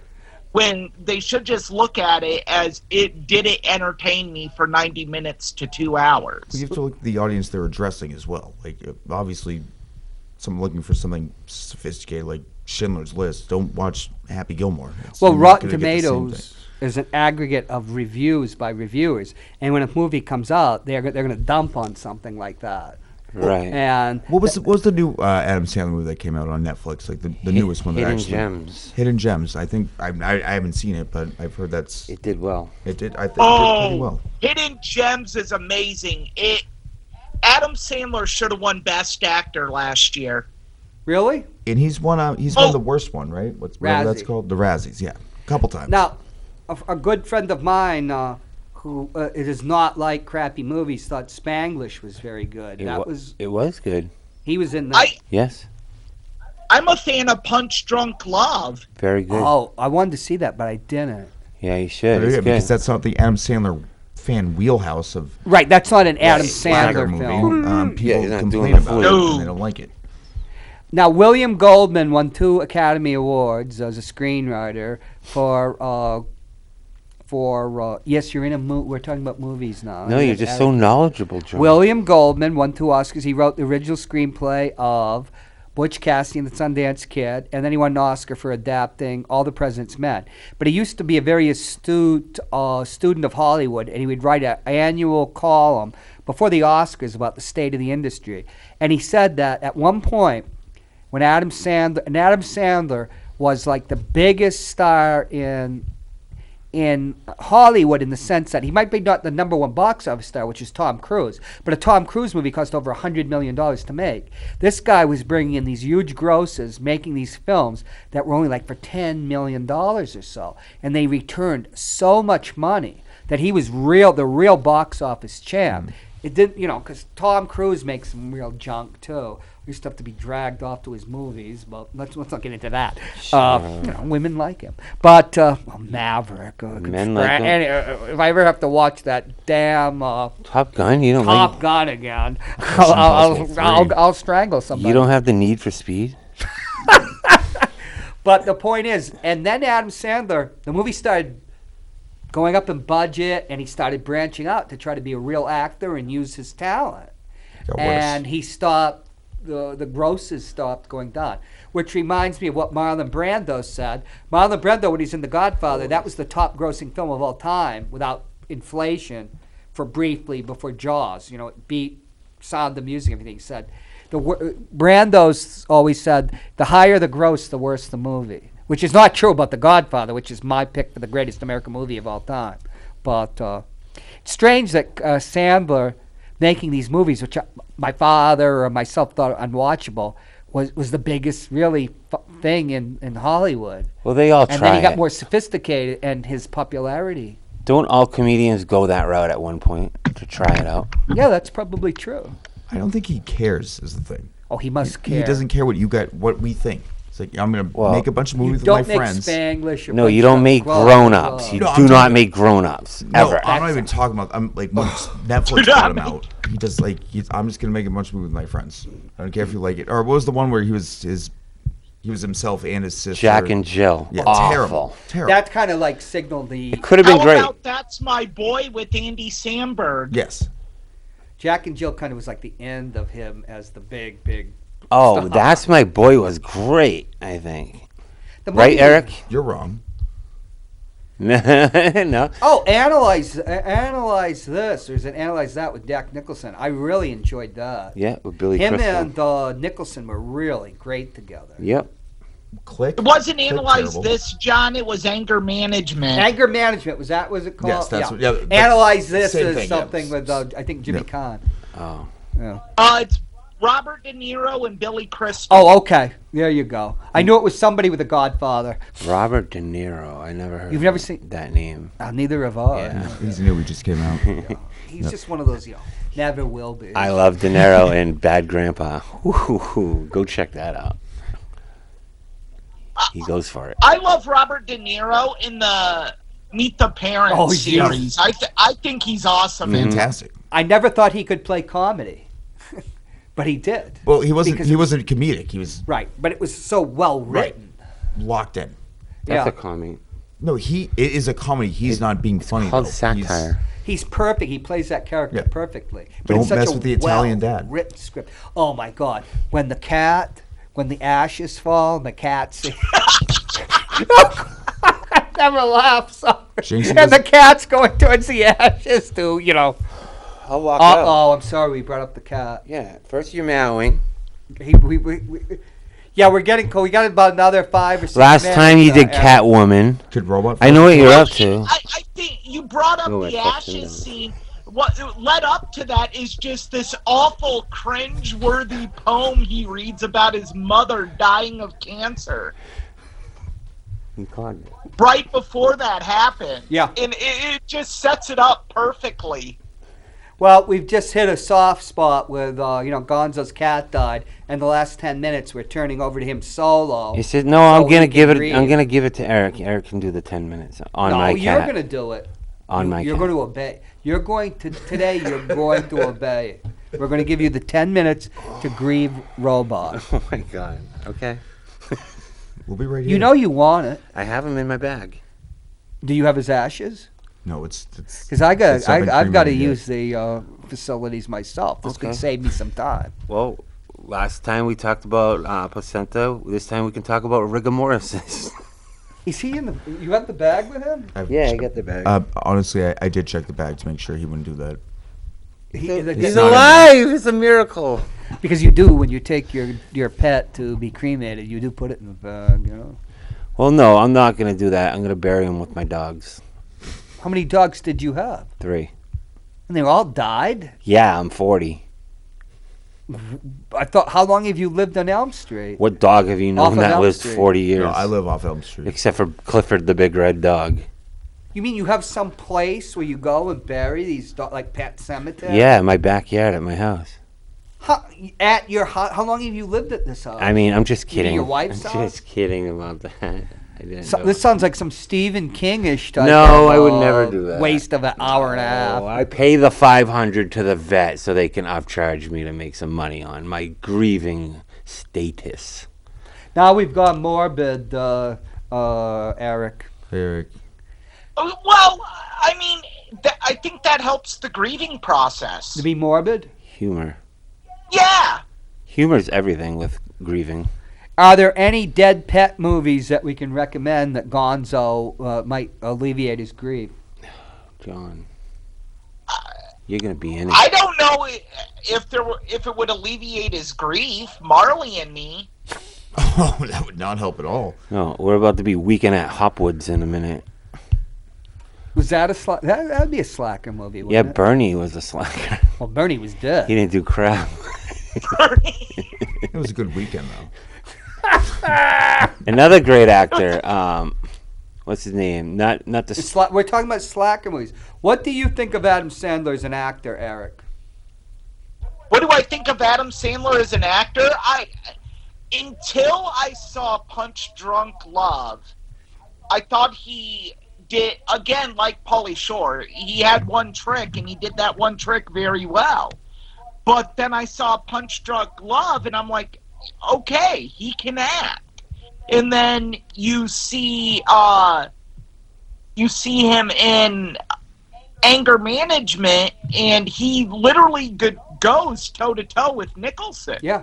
when they should just look at it as did it entertain me for 90 minutes to 2 hours. You have to look at the audience they're addressing as well. Like, obviously, someone looking for something sophisticated like Schindler's List, don't watch Happy Gilmore. Well, Rotten Tomatoes is an aggregate of reviews by reviewers, and when a movie comes out, they're going to dump on something like that. Right. And what was the new Adam Sandler movie that came out on Netflix? Like the newest one. Hidden Gems. Hidden Gems. I think I haven't seen it, but I've heard it did well. It did. I think it did pretty well. Hidden Gems is amazing. Adam Sandler should have won Best Actor last year. Really? And he's won the worst one, right? Whatever that's called, the Razzies. Yeah, a couple times. Now, a good friend of mine who it is not like crappy movies thought Spanglish was very good. It was good. He was in the Yes. I'm a fan of Punch Drunk Love. Very good. Oh, I wanted to see that, but I didn't. Yeah, you should. It's because good. that's not the Adam Sandler fan wheelhouse of Right, that's not an Adam Sandler movie. film. People complain about it and they don't like it. Now, William Goldman won 2 Academy Awards as a screenwriter for yes, you're in a movie. We're talking about movies now. No, you're just so knowledgeable, John. William Goldman won 2 Oscars. He wrote the original screenplay of Butch Cassidy and the Sundance Kid, and then he won an Oscar for adapting All the President's Men. But he used to be a very astute student of Hollywood, and he would write an annual column before the Oscars about the state of the industry. And he said that at one point, when Adam Sandler was like the biggest star in Hollywood, in the sense that he might be not the number 1 box office star, which is Tom Cruise, but a Tom Cruise movie cost over $100 million to make. This guy was bringing in these huge grosses, making these films that were only like for $10 million or so, and they returned so much money that he was the real box office champ. It didn't, because Tom Cruise makes some real junk too. We used to have to be dragged off to his movies, but let's not get into that. Sure. Women like him. But Maverick. Men like him. If I ever have to watch that damn Top Gun, you don't Top like. Gun again, I'll strangle somebody. You don't have the need for speed. But the point is, and then Adam Sandler, the movie started going up in budget, and he started branching out to try to be a real actor and use his talent. And he stopped. The grosses stopped going down, which reminds me of what Marlon Brando said. Marlon Brando, when he's in The Godfather, that was the top grossing film of all time without inflation for briefly before Jaws. It beat Sound of Music, everything. He said. Brando's always said, the higher the gross, the worse the movie, which is not true about The Godfather, which is my pick for the greatest American movie of all time. But it's strange that Sandler, making these movies, which my father or myself thought unwatchable, was the biggest really thing in Hollywood. Well, they all try. And then he got more sophisticated and his popularity. Don't all comedians go that route at one point to try it out? Yeah, that's probably true. I don't think he cares is the thing. Oh, he must care. He doesn't care what we think. It's like, I'm going to make a bunch of movies with my friends. Spanglish or no, you don't make grown-ups. You do not make grown-ups, ever. No, I'm not even talking about, I'm like, once Netflix brought him out, he just like, I'm just going to make a bunch of movies with my friends. I don't care if you like it. Or what was the one where he was himself and his sister? Jack and Jill. Yeah, awful. Terrible. That kind of like signaled the... It could have been great. How about That's My Boy with Andy Samberg? Yes. Jack and Jill kind of was like the end of him as the big Oh, That's My Boy was great, I think. The Right, movie- Eric? You're wrong. No. Oh, analyze this. There's an analyze that with Jack Nicholson. I really enjoyed that. Yeah, with Billy Him Crystal. and Nicholson were really great together. Yep. Click. It wasn't Click Analyze terrible. This, John. It was Anger Management. Anger management was it called? Yes, that's what. Yeah, but Analyze this same is thing, yeah. something with I think Jimmy Yep. Caan. Oh. Yeah. It's Robert De Niro and Billy Crystal. Oh, okay. There you go. I knew it was somebody with a Godfather. Robert De Niro. I never heard. You've never seen that name. Neither have I. Yeah. He's new. He just came out. He's just one of those, never will be. I love De Niro and Bad Grandpa. Ooh, go check that out. He goes for it. I love Robert De Niro in the Meet the Parents Oh, yeah. series. I think he's awesome. Fantastic. I never thought he could play comedy, but he did. Well, he wasn't. Because He wasn't comedic. He was Right, but it was so well written. locked in. That's Yeah. a comedy. No, it is a comedy. He's not being funny. Called though. satire. He's perfect. He plays that character Yeah. perfectly. But Don't it's such mess a with the Italian dad. written script. Oh my God! When the ashes fall, and the cat sings. I never laugh. Sorry. Jinx And was- the cat's going towards the ashes to, I'll walk Oh, I'm sorry. We brought up the cat. Yeah, first you're meowing. Yeah, we're getting cool. We got about another 5 or 6 Last minutes, time you did Eric. Catwoman. Kid Robot. I know what you're up to. I think you brought up Oh, I the fucked him ashes down. scene. What led up to that is just this awful, cringe-worthy poem he reads about his mother dying of cancer. You caught it. Right before that happened. Yeah. And it just sets it up perfectly. Well, we've just hit a soft spot with, Gonzo's cat died, and the last 10 minutes we're turning over to him solo. He said, "No, So I'm he gonna can give it. breathe. I'm gonna give it to Eric. Eric can do the 10 minutes on No, my you're cat. going to do it. On my You're cat. going to obey. You're going to obey. We're going to give you the 10 minutes to grieve Robot. Oh my God. Okay. We'll be right here. You know you want it. I have him in my bag. Do you have his ashes? No, it's. Because I've got to cremated. use the facilities myself. This could Okay. save me some time. Well, last time we talked about placenta. This time we can talk about rigor mortis. Is he in the? You have the bag with him? Yeah, I got the bag. Honestly, I did check the bag to make sure he wouldn't do that. He's not in alive. It's a miracle. Because you do when you take your pet to be cremated, you do put it in the bag. Well, no, I'm not gonna do that. I'm gonna bury him with my dogs. How many dogs did you have? 3. And they all died? Yeah, I'm 40. I thought, how long have you lived on Elm Street? What dog have you Off known of that Elm lived Street. 40 years? No, I live off Elm Street. Except for Clifford the big red dog. You mean you have some place where you go and bury these dogs, like Pet Cemetery? Yeah, in my backyard at my house. At your house? How long have you lived at this house? I mean, I'm just You mean kidding. your wife's I'm house? just kidding about that. I didn't know. This sounds like some Stephen King-ish type No, of, I would never do that. Waste of an hour and a half. Oh, I pay the $500 to the vet so they can upcharge me to make some money on my grieving status. Now we've gone morbid, Eric. Eric. Well, I mean, I think that helps the grieving process. To be morbid? Humor. Yeah. Humor's everything with grieving. Are there any dead pet movies that we can recommend that Gonzo might alleviate his grief? John, you're going to be in it. I don't know if it would alleviate his grief. Marley and Me. Oh, that would not help at all. No, we're about to be weekend at Hopwoods in a minute. Was that a that'd be a slacker movie, Yeah, wouldn't it? Bernie was a slacker. Well, Bernie was dead. He didn't do crap. It was a good weekend though. Another great actor. What's his name? Not the. We're talking about slacker movies. What do you think of Adam Sandler as an actor, Eric? What do I think of Adam Sandler as an actor? Until I saw Punch Drunk Love, I thought he did, again, like Pauly Shore, he had one trick, and he did that one trick very well. But then I saw Punch Drunk Love, and I'm like, okay, he can act. And then you see him in Anger Management, and he literally goes toe-to-toe with Nicholson. Yeah.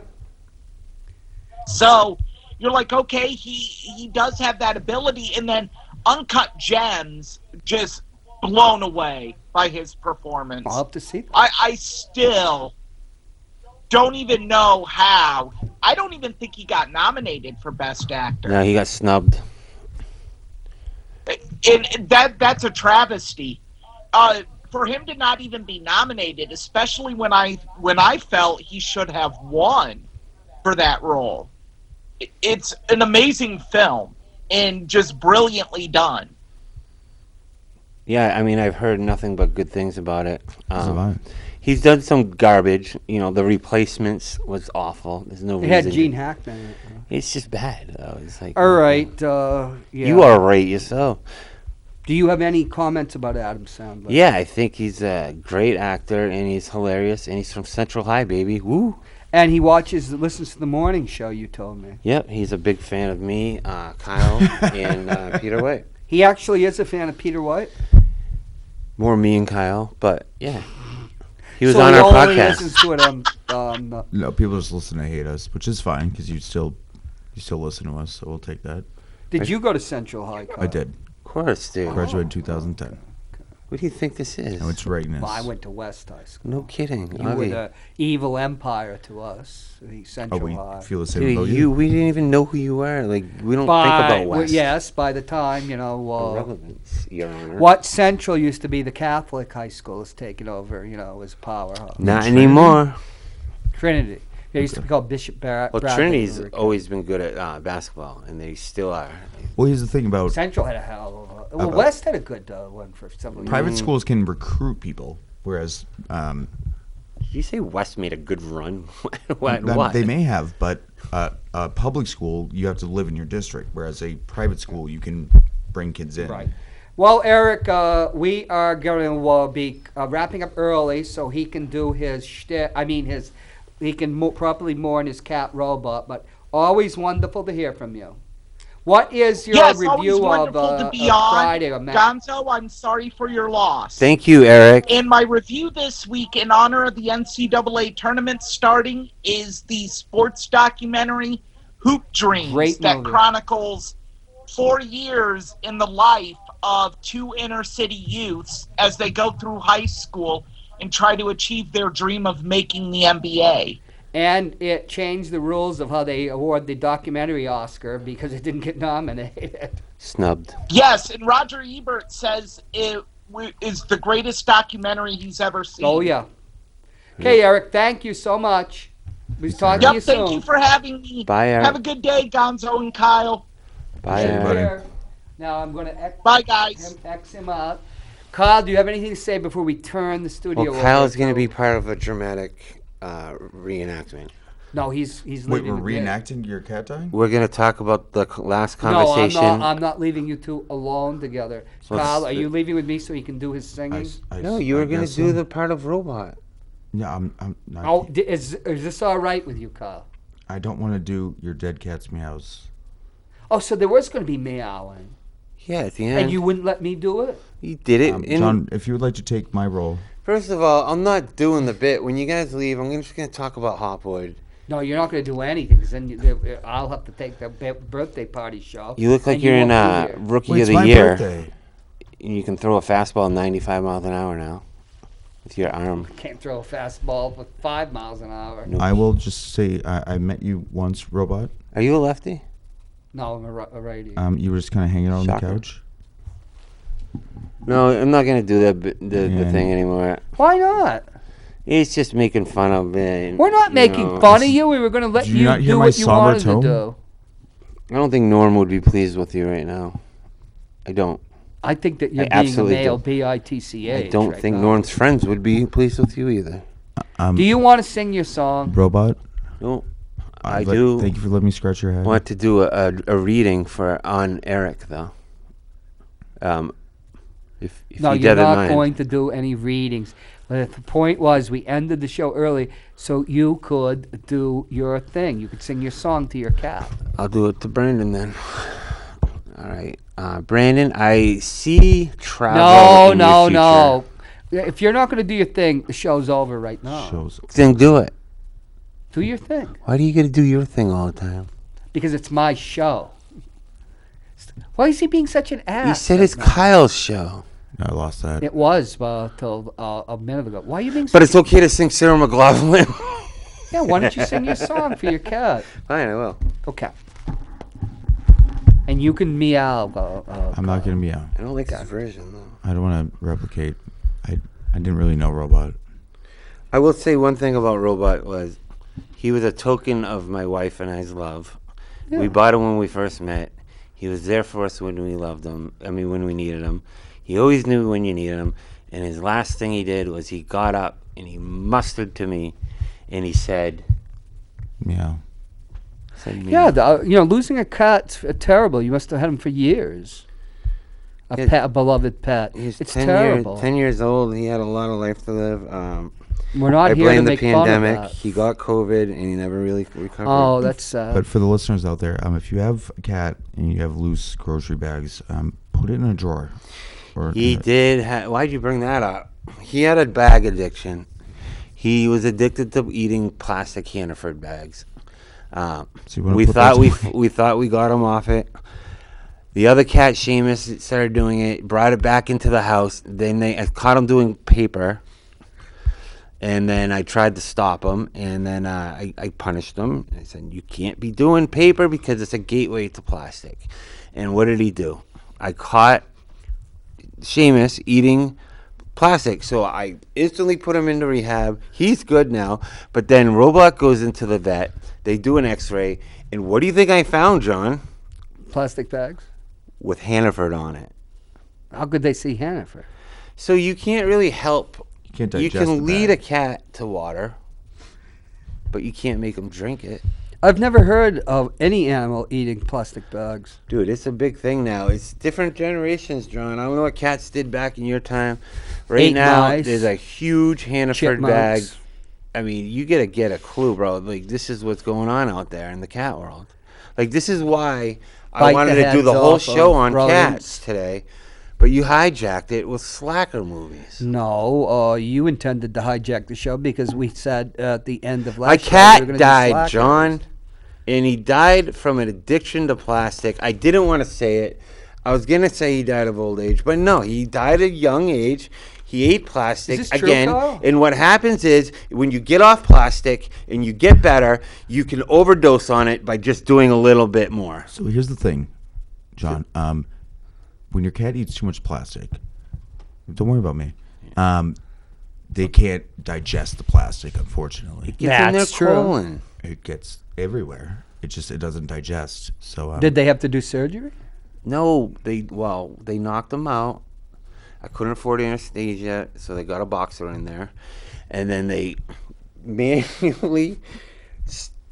So you're like, okay, he does have that ability, and then Uncut Gems, just blown away by his performance. I'll have to see that. I still don't even know how. I don't even think he got nominated for Best Actor. No, he got snubbed. And that's a travesty. For him to not even be nominated, especially when I felt he should have won for that role. It's an amazing film and just brilliantly done. Yeah, I mean, I've heard nothing but good things about it. So have I. He's done some garbage. You know, The Replacements was awful. There's no It reason. had Gene Hackman in it. It's just bad, though. It's like, All right. Yeah. You are right yourself. Do you have any comments about Adam Sandler? Yeah, I think he's a great actor, and he's hilarious, and he's from Central High, baby. Woo! And he listens to the morning show, you told me. Yep, he's a big fan of me, Kyle, and Peter White. He actually is a fan of Peter White? More me and Kyle, but yeah. He was So on he our only podcast. listens to it No, people just listen to hate us, which is fine because you still listen to us, so we'll take that. Did you go to Central High? Kyle? I did. Of course, dude. Graduated in 2010. What do you think this is? I went to Reagan. Well, I went to West High School. No kidding. You were Avi. the evil empire to us, the Oh, Central we High. feel the same Dude, about you. we didn't even know who you were. Like, we don't think about West. Yes, by the time, Irrelevance, Your Honor. what Central used to be the Catholic high school is taken over, as powerhouse. Not anymore. Trinity. They used to be called Bishop Barrett. Well, Trinity's always been good at basketball, and they still are. Well, here's the thing about Central had a hell of a... Well, About- West had a good one for some reason. private schools can recruit people, whereas Did you say West made a good run? that- what? they may have, but a public school, you have to live in your district, whereas a private school, you can bring kids in. Right. Well, Eric, we are going to be wrapping up early so he can do his shtick. He can properly mourn his cat robot, but always wonderful to hear from you. What is your Yes, review always of wonderful to be on. Friday? Gonzo, I'm sorry for your loss. Thank you, Eric. And my review this week, in honor of the NCAA tournament starting, is the sports documentary Hoop Dreams Great that movie. chronicles 4 years in the life of two inner city youths as they go through high school and try to achieve their dream of making the NBA. And it changed the rules of how they award the documentary Oscar because it didn't get nominated. Snubbed. Yes, and Roger Ebert says it is the greatest documentary he's ever seen. Oh, yeah. Okay, Eric, thank you so much. We'll talk to you Yep, soon. thank you for having me. Bye, Eric. Have a good day, Gonzo and Kyle. Bye, Take Eric. buddy. care. Now I'm going to Bye, guys. X him out. Kyle, do you have anything to say before we turn the studio Well, Kyle's over going to be part of a dramatic reenactment. No, he's Wait, leaving we're with me. reenacting your cat dying? We're going to talk about the last No, conversation. I'm not leaving you two alone together. Well, Kyle, it's are the- you leaving with me so he can do his singing? No, you were going to guess do so. the part of robot. Yeah, I'm not. Oh, is this all right with you, Kyle? I don't want to do your dead cat's meows. Oh, so there was going to be meowing, Yeah, at the end. and you wouldn't let me do it? You did it. in- John, if you would like to take my role. First of all, I'm not doing the bit. When you guys leave, I'm just going to talk about Hopwood. No, you're not going to do anything, because then I'll have to take the birthday party show. You look like and you're in won't be here. Rookie Wait, of it's the my Year. birthday. And you can throw a fastball 95 miles an hour now with your arm. Can't throw a fastball with 5 miles an hour. Nope. I will just say I met you once, Robot. Are you a lefty? No, I'm a righty. You were just kind of hanging out on Shocker. the couch. No, I'm not going to do the Yeah. thing anymore. Why not? It's just making fun of it. We're not making fun of you. We were going to let Did you you not hear do my what you somber wanted tone? to do. I don't think Norm would be pleased with you right now. I don't. I think that you're I being a absolutely male don't. bitch. I don't think Norm's friends would be pleased with you either. Do you want to sing your song? Robot? No, I I'd like- do Thank you for letting me scratch your head. want to do a reading on Eric, though. If No, you you're didn't not mind. going to do any readings. But the point was, we ended the show early so you could do your thing. You could sing your song to your cat. I'll do it to Brandon then. All right, Brandon. I see travel. No, in no, your no. If you're not going to do your thing, the show's over right now. Shows. future. Then do it. Do your thing. Why do you got to do your thing all the time? because it's my show. Why is he being such an ass? You said it's Kyle's show. No, I lost that. It was till a minute ago. Why are you being? But it's okay to sing Sarah McLaughlin. Yeah, why don't you sing your song for your cat? Fine, I will. Okay. And you can meow. I'm not gonna meow. I don't like that version, though. I don't want to replicate. I didn't really know Robot. I will say one thing about Robot was he was a token of my wife and I's love. Yeah. We bought him when we first met. He was there for us when we loved him. I mean, when we needed him. He always knew when you needed him. And his last thing he did was he got up and he mustered to me and he said, Meow. Yeah, losing a cat's terrible. You must have had him for years. A beloved pet. It's terrible. 10 years old. He had a lot of life to live. We're not here to make fun of that. I blame the pandemic. He got COVID and he never really recovered. Oh, that's sad. But for the listeners out there, if you have a cat and you have loose grocery bags, put it in a drawer. He did. Why'd you bring that up? He had a bag addiction. He was addicted to eating plastic Hannaford bags. We thought we got him off it. The other cat, Seamus, started doing it. Brought it back into the house. Then I caught him doing paper, and then I tried to stop him. And then I punished him. I said, "You can't be doing paper because it's a gateway to plastic." And what did he do? I caught Seamus eating plastic, so I instantly put him into rehab. He's good now. But then Robot goes into the vet. They do an X-ray, and what do you think I found, John? Plastic bags with Hannaford on it. How could they see Hannaford? So you can't really help. You can lead a cat to water, but you can't make them drink it. I've never heard of any animal eating plastic bags. Dude, it's a big thing now. It's different generations, John. I don't know what cats did back in your time. Right now, there's a huge Hannaford bag. I mean, you gotta get a clue, bro. Like, this is what's going on out there in the cat world. Like, this is why I wanted to do the whole show on cats today. But you hijacked it with slacker movies. No, you intended to hijack the show because we said at the end of last show. My cat died, John. And he died from an addiction to plastic. I didn't want to say it. I was going to say he died of old age. But no, he died at a young age. He ate plastic again. And what happens is when you get off plastic and you get better, you can overdose on it by just doing a little bit more. So here's the thing, John. When your cat eats too much plastic, don't worry about me. They can't digest the plastic, unfortunately. It gets in their colon. It gets everywhere. It doesn't digest. So did they have to do surgery? No, they knocked them out. I couldn't afford anesthesia, so they got a boxer in there, and then they manually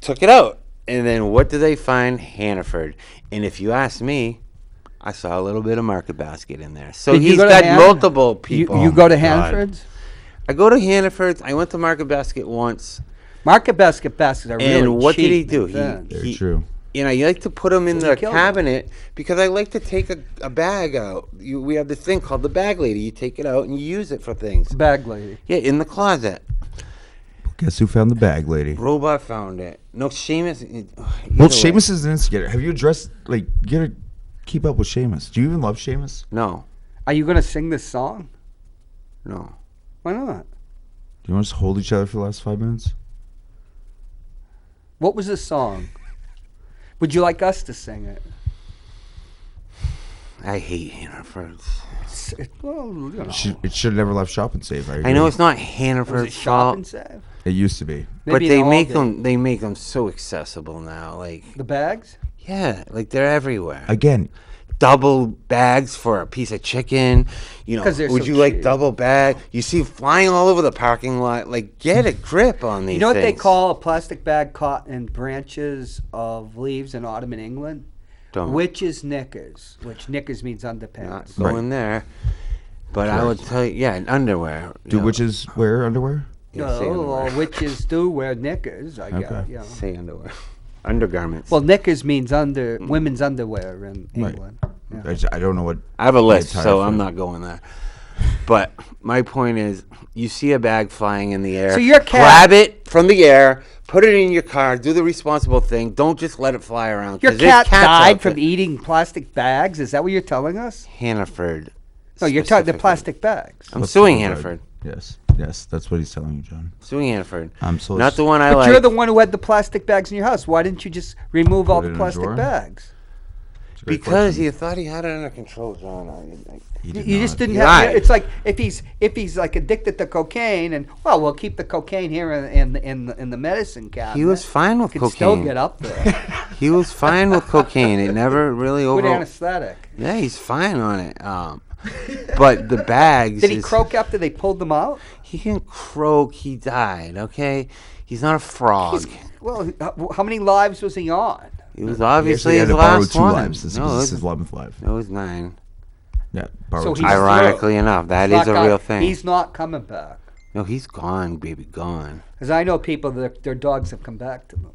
took it out. And then what did they find? Hannaford. And if you ask me, I saw a little bit of Market Basket in there. So he's got multiple people. You go to Hannaford's? I go to Hannaford's. I went to Market Basket once. Market baskets are really cheap. And what did he do? Very true. You know, you like to put them in the cabinet because I like to take a bag out. We have this thing called the bag lady. You take it out and you use it for things. Bag lady. Yeah, in the closet. Guess who found the bag lady? Robot found it. No, Seamus. Well, Seamus is an instigator. Have you addressed, you gotta keep up with Seamus. Do you even love Seamus? No. Are you going to sing this song? No. Why not? Do you want us to hold each other for the last 5 minutes? What was this song? Would you like us to sing it? I hate Hannaford's. Well, It should have never left Shop and Save. I know it's not Hannaford's Shop and Save? It used to be. But they make them so accessible now. Like the bags? Yeah, like they're everywhere. Again, double bags for a piece of chicken. You know, would you like double bag? You see flying all over the parking lot. Like, get a grip on these things. You know what they call a plastic bag caught in branches of leaves in autumn in England? Witches' knickers, which knickers means underpants. Not going there. But I would tell you, underwear. Do witches wear underwear? No, witches do wear knickers, I guess. You know. Say underwear. Undergarments. Well, knickers means women's underwear in England. Right. Yeah. I don't know what. I have a list, so I'm not going there. But my point is, you see a bag flying in the air. So your cat grab it from the air, Put it in your car. Do the responsible thing. Don't just let it fly around. Your 'cause there's cat cats died out from there. eating plastic bags? Is that what you're telling us? Hannaford. No, you're talking the specifically. plastic bags. I'm suing Hannaford. Yes, that's what he's telling you, John. Suing Hannaford. I'm so Not the one I But like. you're the one who had the plastic bags in your house. Why didn't you just remove all Put it the in a plastic drawer? bags? It's a great Because question. he thought he had it under control, John. He You, did you just not. didn't He have. lied. It's like if he's like addicted to cocaine, and well, we'll keep the cocaine here in the medicine cabinet. He was fine with Can cocaine. still get up there. He was fine with cocaine. It never really Good over. anesthetic. Yeah, he's fine on it. But the bags. Did he is- croak after they pulled them out? He can croak. He died. Okay, he's not a frog. Well, how many lives was he on? It was He obviously actually had his to borrow last 2 one. lives. This No, is it his was, 11th life. it was 9. Yeah, borrowed So 2 he's- lives. Ironically enough, that is a real thing. He's not coming back. No, he's gone, baby, gone. Because I know people that their dogs have come back to them,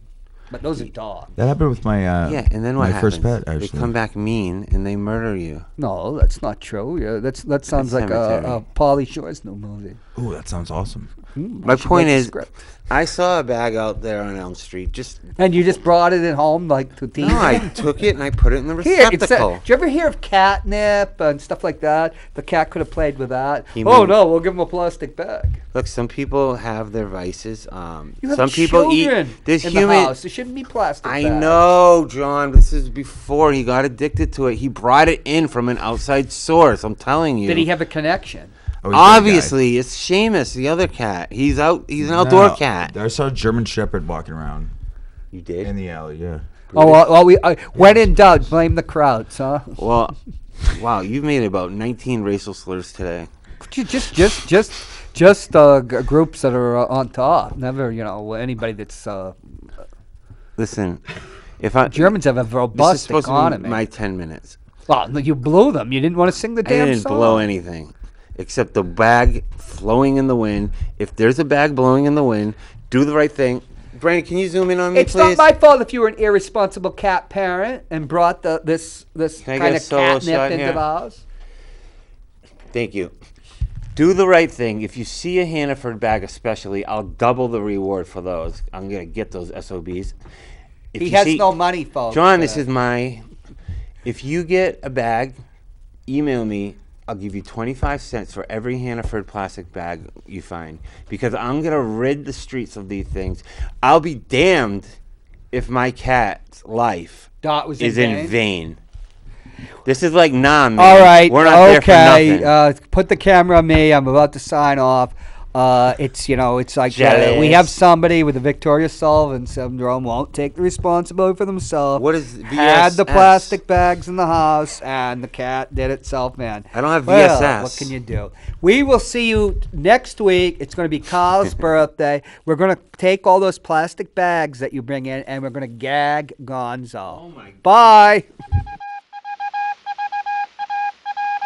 but those are dogs. That happened with my Yeah, and then what my happens? first pet. They Actually, come back mean and they murder you. No, that's not true. Yeah, that sounds like Cemetery. a Pauly Shore's new movie. Ooh, that sounds awesome. My should point write the is, script. I saw a bag out there on Elm Street. Just And you just brought it at home, like to tease no, I them? took it and I put it in the Here, receptacle. did you ever hear of catnip and stuff like that? The cat could have played with that. He Oh moved. no, we'll give him a plastic bag. Look, some people have their vices. You have Some people children eat. There's in human. the house. There shouldn't be plastic. I bags. know, John. This is before he got addicted to it. He brought it in from an outside source. I'm telling you. Did he have a connection? Oh, he's a good guy. Obviously, it's Seamus, the other cat. He's out. He's an outdoor No, cat. I saw a German Shepherd walking around You did? in the alley. Yeah. Oh well, when in doubt, blame the crowds, huh? Well, wow, you've made about 19 racial slurs today. Just groups that are on top. Never, anybody that's Listen, if I Germans have a this is robust supposed economy. to be my 10 minutes. Well, no, you blew them. You didn't want to sing the I damn didn't song. blow anything except the bag flowing in the wind. If there's a bag blowing in the wind, do the right thing. Brandon, can you zoom in on me, It's please? not my fault if you were an irresponsible cat parent and brought this Can I kind get a of solo shot catnip into here? the house. Thank you. Do the right thing. If you see a Hannaford bag especially, I'll double the reward for those. I'm going to get those SOBs. If He you has see- no money, folks. John, this is my... If you get a bag, email me. I'll give you 25 cents for every Hannaford plastic bag you find. Because I'm going to rid the streets of these things. I'll be damned if my cat's life Dot was is in in vain. This is like, nah, man. All right. We're not there okay. for nothing. Put the camera on me. I'm about to sign off. It's like we have Jealous. somebody with the Victoria Sullivan syndrome won't take the responsibility for themselves. What is Had the VSS? plastic bags in the house, and the cat did it self-man. I don't have Well, VSS. what can you do? We will see you next week. It's going to be Kyle's birthday. We're going to take all those plastic bags that you bring in, and we're going to gag Gonzo. Oh my Bye.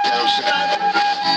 Close.